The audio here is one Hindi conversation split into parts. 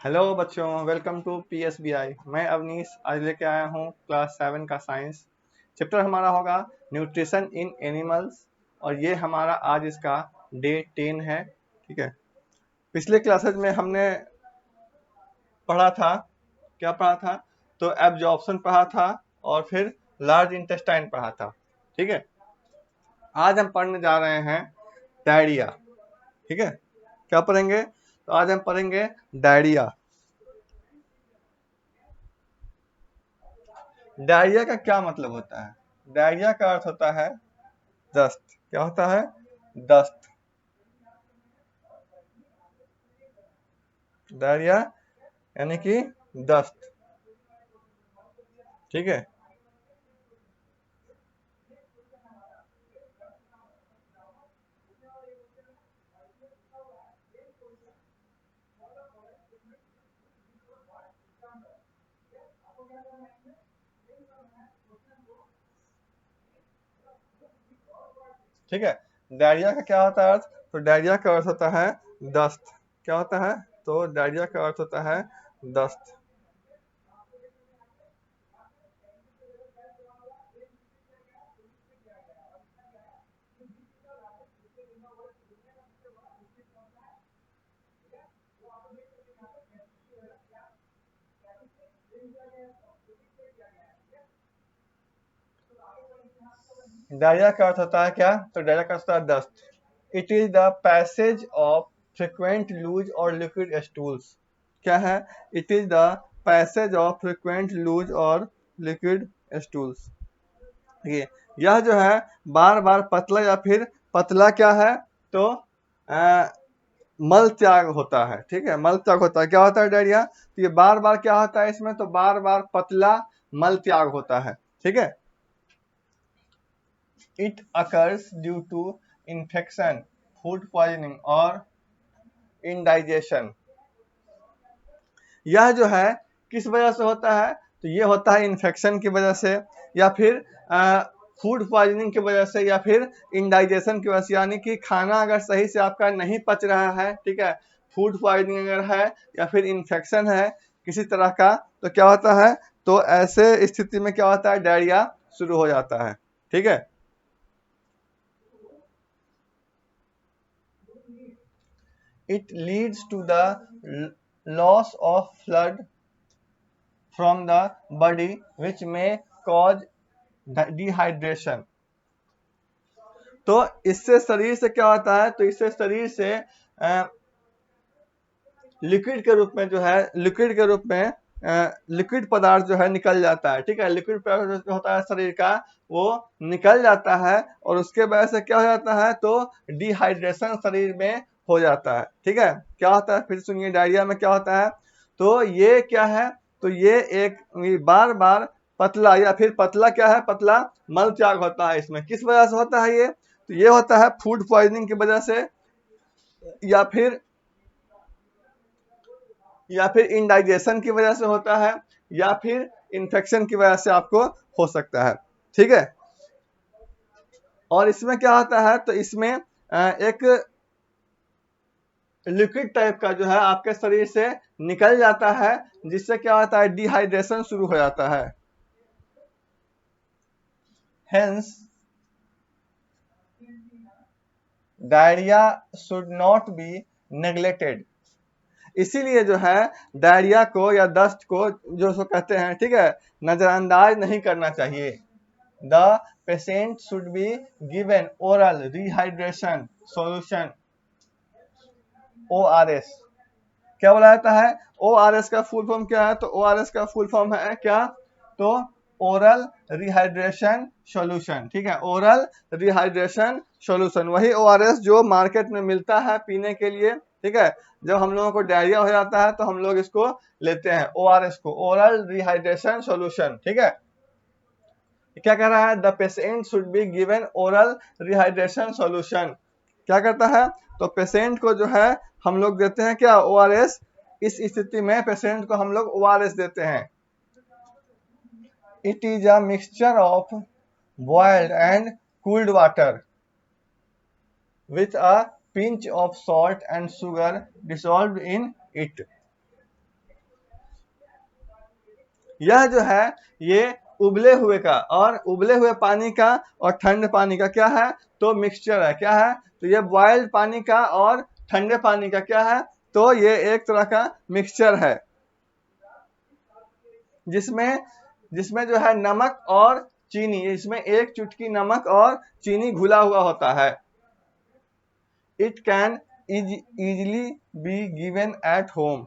हेलो बच्चों, वेलकम टू PSBI। मैं अवनीश आज लेके आया हूँ क्लास 7 का साइंस। चैप्टर हमारा होगा न्यूट्रिशन इन एनिमल्स और ये हमारा आज इसका डे 10 है। ठीक है, पिछले क्लासेज में हमने पढ़ा था, क्या पढ़ा था? तो एब्जॉर्प्शन पढ़ा था और फिर लार्ज इंटेस्टाइन पढ़ा था। ठीक है, आज हम पढ़ने जा रहे हैं डायरिया। ठीक है, क्या पढ़ेंगे? तो आज हम पढ़ेंगे डायरिया। डायरिया का क्या मतलब होता है? डायरिया का अर्थ होता है दस्त। क्या होता है? दस्त। डायरिया यानी कि दस्त। ठीक है, ठीक है। डायरिया का क्या होता है अर्थ? तो डायरिया का अर्थ होता है दस्त। क्या होता है? तो डायरिया का अर्थ होता है दस्त। डायरिया का अर्थ होता है क्या? तो डायरिया का अर्थ होता है दस्त। It is the passage of frequent loose और लिक्विड स्टूल्स। क्या है? It is the passage of frequent loose और लिक्विड स्टूल्स। ये यह जो है बार बार पतला या फिर पतला क्या है? तो मल त्याग होता है। ठीक है, मल त्याग होता है। क्या होता है डायरिया? तो ये बार बार क्या होता है इसमें? तो बार बार पतला मल त्याग होता है। ठीक है, it occurs due to infection, food poisoning और इंडाइजेशन। यह जो है किस वजह से होता है? तो ये होता है इन्फेक्शन की वजह से, या फिर फूड पॉइजनिंग की वजह से, या फिर इंडाइजेशन की वजह से। यानी कि खाना अगर सही से आपका नहीं पच रहा है, ठीक है, फूड पॉइजनिंग अगर है या फिर इन्फेक्शन है किसी तरह का, तो क्या होता है? तो ऐसे स्थिति में क्या होता है? डायरिया शुरू हो जाता है। ठीक है, it leads to the loss of blood from the body which may cause dehydration। तो इससे शरीर से क्या होता है? तो इससे शरीर से लिक्विड के रूप में जो है, लिक्विड के रूप में लिक्विड पदार्थ जो है निकल जाता है। ठीक है, लिक्विड पदार्थ जो होता है शरीर का वो निकल जाता है और उसके वजह से क्या हो जाता है? तो डिहाइड्रेशन शरीर में हो जाता है। ठीक है, क्या होता है फिर सुनिए डायरिया में क्या होता है? तो ये क्या है? तो ये एक बार बार पतला या फिर पतला क्या है? पतला मल त्याग होता है। इसमें किस वजह से होता है ये? तो ये होता है फूड पॉइजनिंग की वजह से, या फिर इंडाइजेशन की वजह से होता है, या फिर इन्फेक्शन की वजह से आपको हो सकता है। ठीक है, और इसमें क्या होता है? तो इसमें एक लिक्विड टाइप का जो है आपके शरीर से निकल जाता है, जिससे क्या होता है? डिहाइड्रेशन शुरू हो जाता है। Hence diarrhoea should not be neglected. इसीलिए जो है डायरिया को या दस्त को जो सो कहते हैं, ठीक है, नजरअंदाज नहीं करना चाहिए। The patient should be given oral rehydration solution, ORS। क्या बोला जाता है? ORS का फुल फॉर्म क्या है? तो ORS का फुल फॉर्म है क्या? तो ओरल रिहाइड्रेशन सॉल्यूशन। ठीक है, ओरल रिहाइड्रेशन सॉल्यूशन, वही ORS जो मार्केट में मिलता है पीने के लिए। ठीक है, जब हम लोगों को डायरिया हो जाता है तो हम लोग इसको लेते हैं, ORS को, ओरल रिहाइड्रेशन सॉल्यूशन। ठीक है, क्या कह रहा है? The patient should be given oral rehydration solution. क्या करता है? तो पेशेंट को जो है हम लोग देते हैं क्या? ORS। इस स्थिति में पेशेंट को हम लोग ORS देते हैं। It is a mixture of boiled and cooled water with a pinch of salt and sugar dissolved in it। यह जो है ये उबले हुए का और उबले हुए पानी का और ठंडे पानी का क्या है, तो मिक्सचर है। क्या है, तो ये बॉइल्ड पानी का और ठंडे पानी का क्या है, तो ये एक तरह का मिक्सचर है जिसमें जिसमें जो है नमक और चीनी, इसमें एक चुटकी नमक और चीनी घुला हुआ होता है। It can easily be given at home,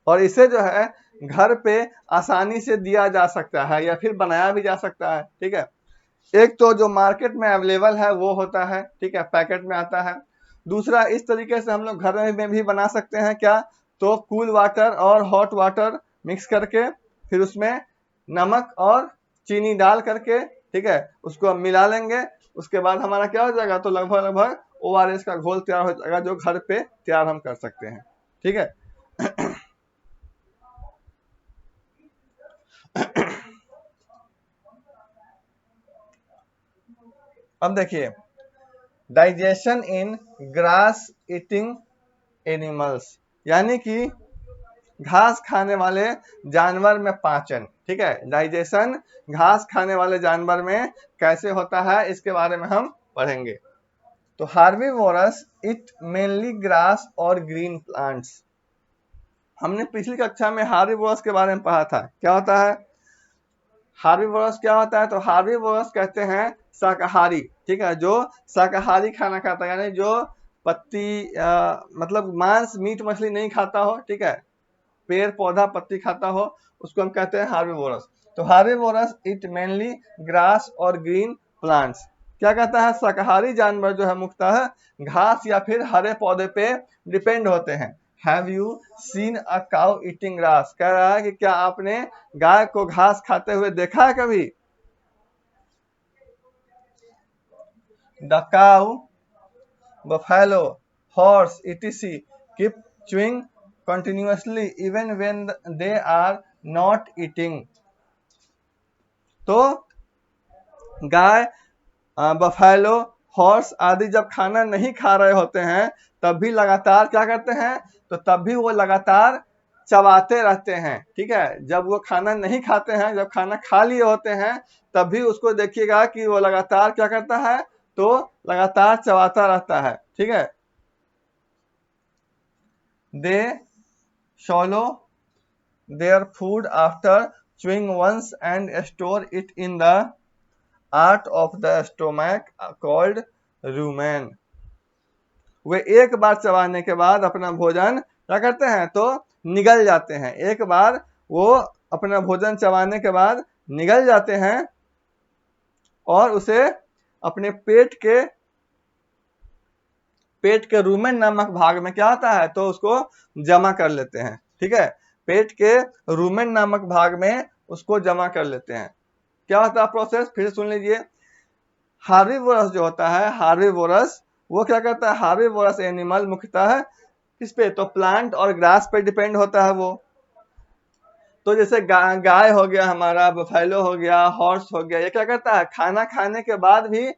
और इसे जो है घर पे आसानी से दिया जा सकता है या फिर बनाया भी जा सकता है। ठीक है, एक तो जो मार्केट में अवेलेबल है वो होता है, ठीक है, पैकेट में आता है। दूसरा, इस तरीके से हम लोग घर में भी बना सकते हैं। क्या, तो कूल वाटर और हॉट वाटर मिक्स करके फिर उसमें नमक और चीनी डाल करके, ठीक है, उसको हम मिला लेंगे। उसके बाद हमारा क्या हो जाएगा, तो लगभग लगभग ORS का घोल तैयार हो जाएगा जो घर पे तैयार हम कर सकते हैं। ठीक है अब देखिए, डाइजेशन इन ग्रास ईटिंग एनिमल्स, यानी कि घास खाने वाले जानवर में पाचन। ठीक है, डाइजेशन घास खाने वाले जानवर में कैसे होता है इसके बारे में हम पढ़ेंगे। तो हार्बीवोरस इट मेनली ग्रास और ग्रीन प्लांट्स। हमने पिछली कक्षा में हार्बीवोरस के बारे में पढ़ा था। क्या होता है हार्बीवोरस, क्या होता है, तो हार्बीवोरस कहते हैं शाकाहारी। ठीक है, जो शाकाहारी खाना खाता है, यानी जो पत्ती मतलब मांस मीट मछली नहीं खाता हो, ठीक है, पेड़ पौधा पत्ती खाता हो, उसको हम कहते हैं हार्बीवोरस। तो हार्बीवोरस इट मेनली ग्रास और ग्रीन प्लांट्स। क्या कहता है, शाकाहारी जानवर जो है मुख्यतः घास या फिर हरे पौधे पे डिपेंड होते हैं। Have you seen a cow eating grass, कह रहा है कि क्या आपने गाय को घास खाते हुए देखा है कभी। The cow, buffalo, horse, etc. keep chewing continuously even when they are not eating. तो गाय, बफेलो, हॉर्स आदि जब खाना नहीं खा रहे होते हैं तब भी लगातार क्या करते हैं, तो तब भी वो लगातार चबाते रहते हैं। ठीक है, जब वो खाना नहीं खाते हैं, जब खाना खा लिए होते हैं, तब भी उसको देखिएगा कि वो लगातार क्या करता है, तो लगातार चबाता रहता है। ठीक है, दे swallow their food after chewing once and store it in the art of the stomach called rumen. वे एक बार चबाने के बाद अपना भोजन क्या करते हैं, तो निगल जाते हैं। एक बार वो अपना भोजन चबाने के बाद निगल जाते हैं और उसे अपने पेट के रूमेन नामक भाग में क्या होता है, तो उसको जमा कर लेते हैं। ठीक है, पेट के रूमेन नामक भाग में उसको जमा कर लेते हैं। क्या होता है प्रोसेस, फिर सुन लीजिए। हार्बीवोरस जो होता है, हार्बीवोरस वो क्या करता है, हार्बीवोरस एनिमल मुख्यतः किस पे, तो प्लांट और ग्रास पे डिपेंड होता है वो। तो जैसे गाय हो गया हमारा, बफेलो हो गया, हॉर्स हो गया, ये क्या करता है, खाना खाने के बाद भी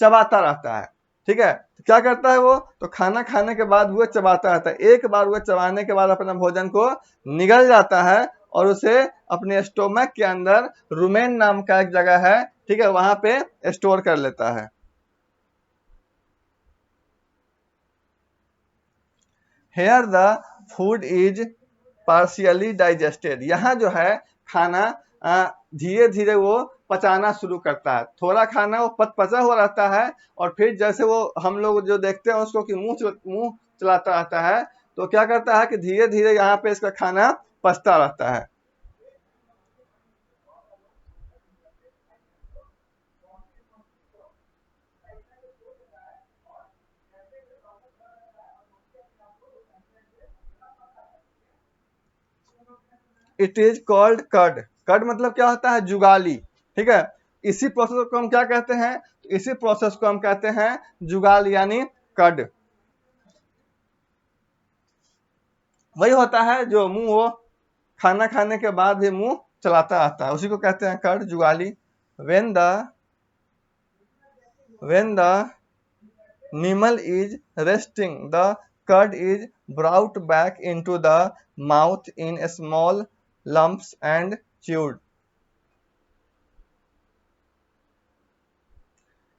चबाता रहता है। ठीक है, तो क्या करता है वो, तो खाना खाने के बाद वो चबाता रहता है। एक बार वो चबाने के बाद अपना भोजन को निगल जाता है और उसे अपने स्टोमक के अंदर रूमेन नाम का एक जगह है, ठीक है, वहां पे स्टोर कर लेता है। Here the food is partially digested, यहाँ जो है खाना धीरे धीरे वो पचाना शुरू करता है। थोड़ा खाना वो पचा हुआ रहता है और फिर जैसे वो हम लोग जो देखते हैं उसको कि मुंह चलाता रहता है, तो क्या करता है कि धीरे धीरे यहाँ पे इसका खाना पचता रहता है। It is called curd. Curd मतलब क्या होता है, जुगाली। ठीक है, इसी प्रोसेस को हम क्या कहते हैं, इसी प्रोसेस को हम कहते हैं जुगाल यानी कर्ड। वही होता है जो मुंह वो खाना खाने के बाद भी मुंह चलाता रहता है, उसी को कहते हैं कर्ड, जुगाली। when the when the animal is resting, the curd is brought back into the mouth in small lumps and chewed.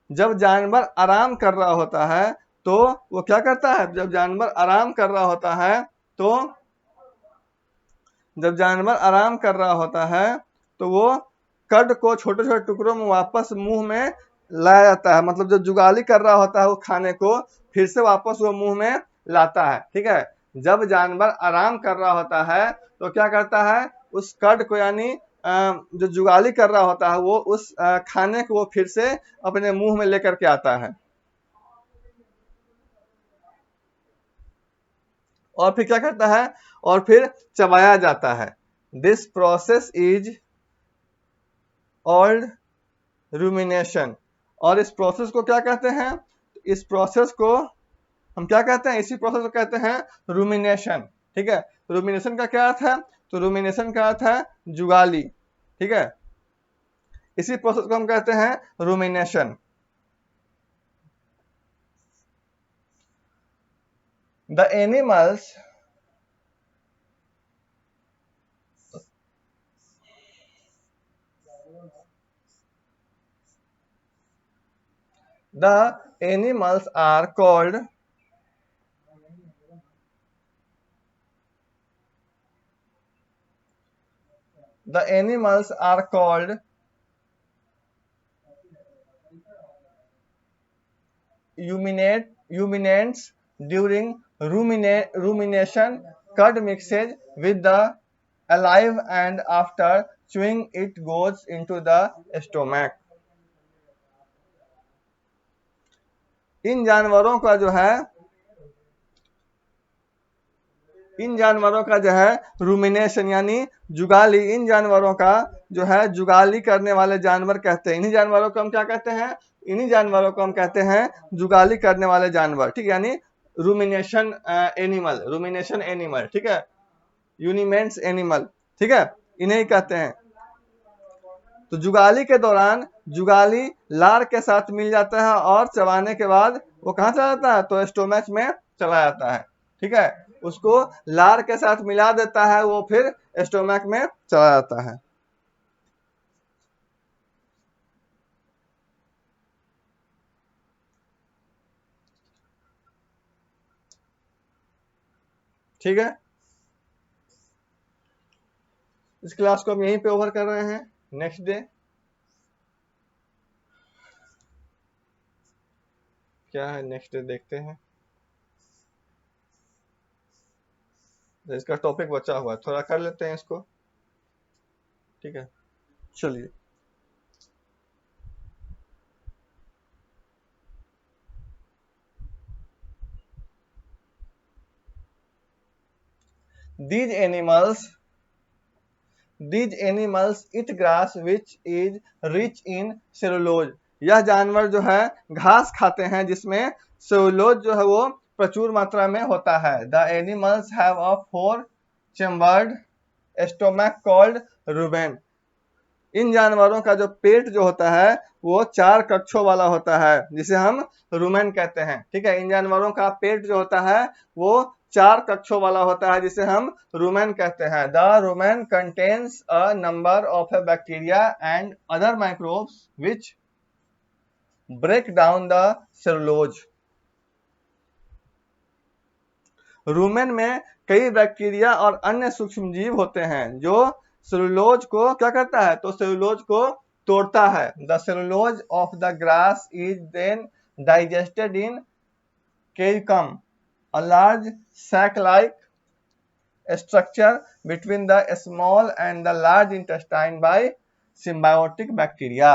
जब जानवर आराम कर रहा होता है तो वो क्या करता है? जब जानवर आराम कर रहा होता है तो जब जानवर आराम कर रहा होता है तो वो कर्ड को छोटे छोटे टुकड़ों में वापस मुंह में लाया जाता है। मतलब जब जुगाली कर रहा होता है वो खाने को फिर से वापस वो मुंह में लाता है। ठीक है, जब जानवर आराम कर रहा होता है तो क्या करता है? उस कर्ड को, यानी जो जुगाली कर रहा होता है वो उस खाने को वो फिर से अपने मुंह में लेकर के आता है। और फिर क्या करता है? और फिर चबाया जाता है। This process is called rumination. और इस प्रोसेस को क्या कहते हैं? इस प्रोसेस को हम क्या कहते हैं? इसी प्रोसेस को कहते हैं रूमिनेशन। ठीक है, रूमिनेशन का क्या अर्थ है? तो रूमिनेशन का अर्थ है जुगाली। ठीक है, इसी प्रोसेस को हम कहते हैं rumination. The animals are called ruminants. During rumination, curd mixes with the alive and after chewing it goes into the stomach. इन जानवरों का जो है रूमिनेशन यानी जुगाली, इन जानवरों का जो है जुगाली करने वाले जानवर कहते हैं। इन्हीं जानवरों को हम क्या कहते हैं? इन्हीं जानवरों को हम कहते हैं जुगाली करने वाले जानवर। ठीक है, यानी रूमिनेशन एनिमल। ठीक है, यूनिमेंट्स एनिमल। ठीक है, इन्हें कहते हैं। तो जुगाली के दौरान जुगाली लार के साथ मिल जाता है और चबाने के बाद वो कहाँ चला जाता है? तो स्टोमच में चला जाता है। ठीक है, उसको लार के साथ मिला देता है, वो फिर स्टोमक में चला जाता है। ठीक है, इस क्लास को हम यहीं पे ओवर कर रहे हैं। नेक्स्ट डे क्या है? नेक्स्ट डे देखते हैं। इसका टॉपिक बचा हुआ है, थोड़ा कर लेते हैं इसको। ठीक है, चलिए। These animals eat grass which is rich in cellulose. यह जानवर जो है घास खाते हैं जिसमें सेलुलोज जो है वो प्रचुर मात्रा में होता है। The animals have a 4-chambered stomach called rumen. इन जानवरों का जो पेट जो होता है वो 4 कक्षों वाला होता है जिसे हम रूमेन कहते हैं। ठीक है, इन जानवरों का पेट जो होता है वो 4 कक्षों वाला होता है जिसे हम रूमेन कहते हैं। The rumen contains a number of bacteria and other microbes which break down the cellulose. Rumen में कई बैक्टीरिया और अन्य सूक्ष्म जीव होते हैं जो सेलुलोज को क्या करता है? तो सेलुलोज को तोड़ता है। The cellulose of the grass is then digested in caecum, a large sac-like structure between the small and the large intestine by symbiotic bacteria.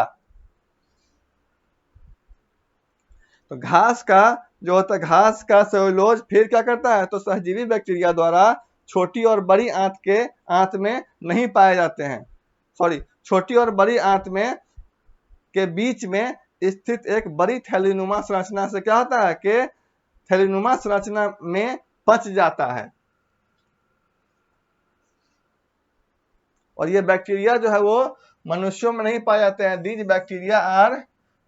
तो घास का जो होता है, घास का सेलुलोज फिर क्या करता है? तो सहजीवी बैक्टीरिया द्वारा छोटी और बड़ी आंत में नहीं पाए जाते हैं। छोटी और बड़ी आंत में के बीच में स्थित एक बड़ी थैलीनुमा संरचना से क्या होता है कि थैलीनुमा संरचना में पच जाता है। और ये बैक्टीरिया जो है वो मनुष्यों में नहीं पाए जाते हैं। These bacteria are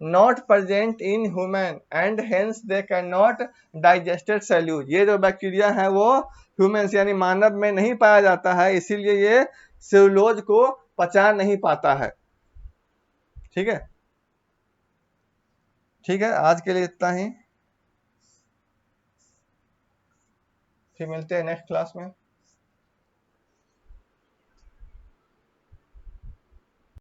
not present in human and hence they can not digested cellulose. ये जो बैक्टीरिया है वो ह्यूमन्स यानी मानव में नहीं पाया जाता है, इसीलिए ये सेलुलोज को पचा नहीं पाता है। ठीक है, ठीक है, आज के लिए इतना ही, फिर मिलते हैं नेक्स्ट क्लास में।